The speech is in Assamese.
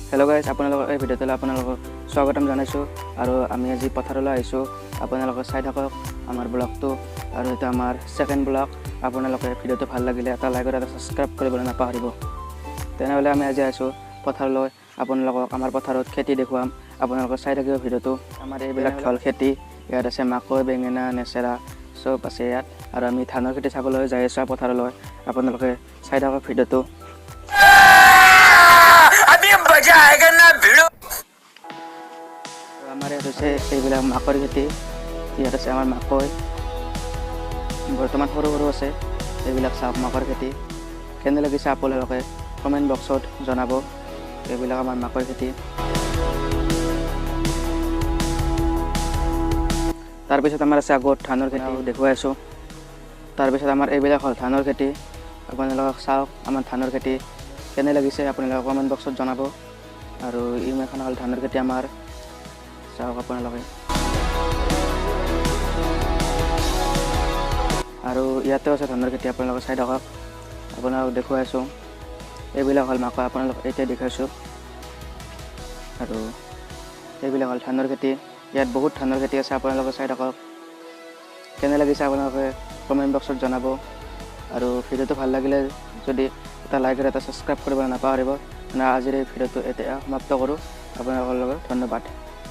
হেল্ল' গাইজ, আপোনালোকৰ এই ভিডিঅ'টোলৈ আপোনালোকক স্বাগতম জনাইছোঁ। আৰু আমি আজি পথাৰলৈ আহিছোঁ। আপোনালোকে চাই থাকক আমাৰ ব্লগটো, আৰু এইটো আমাৰ ছেকেণ্ড ব্লগ। আপোনালোকে ভিডিঅ'টো ভাল লাগিলে এটা লাইক আৰু এটা ছাবস্ক্ৰাইব কৰিবলৈ নাপাহৰিব। তেনেহ'লে আমি আজি আহিছোঁ পথাৰলৈ, আপোনালোকক আমাৰ পথাৰত খেতি দেখুৱাম। আপোনালোকে চাই থাকিব ভিডিঅ'টো। আমাৰ এইবিলাক হ'ল খেতি, ইয়াত আছে মাকৈ, বেঙেনা, নেচেৰা চব আছে ইয়াত। আৰু আমি ধানৰ খেতি চাবলৈ যাই আছোঁ পথাৰলৈ। আপোনালোকে চাই থাকক ভিডিঅ'টো। আমাৰ ইয়াত হৈছে এইবিলাক মাকৈ খেতি। ইয়াত আছে আমাৰ মাকৈ, বৰ্তমান সৰু সৰু আছে। এইবিলাক চাওক মাকৈ খেতি। কেনে লাগিছে আপোনালোকে কমেণ্ট বক্সত জনাব। এইবিলাক আমাৰ মাকৈ খেতি। তাৰপিছত আমাৰ আছে আগত ধানৰ খেতি দেখুৱাই আছোঁ। তাৰপিছত আমাৰ এইবিলাক হ'ল ধানৰ খেতি। আপোনালোকক চাওক আমাৰ ধানৰ খেতি কেনে লাগিছে আপোনালোকে কমেণ্ট বক্সত জনাব। আৰু ইমানখন হ'ল ধানৰ খেতি আমাৰ, চাওক আপোনালোকে। আৰু ইয়াতেও আছে ধানৰ খেতি, আপোনালোকে চাই থাকক। আপোনালোকক দেখুৱাই আছোঁ। এইবিলাক হ'ল মাকৈ, আপোনালোকক এতিয়া দেখাইছোঁ। আৰু এইবিলাক হ'ল ধানৰ খেতি। ইয়াত বহুত ধানৰ খেতি আছে, আপোনালোকে চাই থাকক। কেনে লাগিছে আপোনালোকে কমেণ্ট বক্সত জনাব। আৰু ভিডিঅ'টো ভাল লাগিলে যদি এটা লাইক আৰু এটা ছাবস্ক্ৰাইব কৰিব নাপাহৰিব। আজিৰ এই ভিডিঅ'টো এতিয়া সমাপ্ত কৰোঁ। আপোনালোকৰ লগত ধন্যবাদ।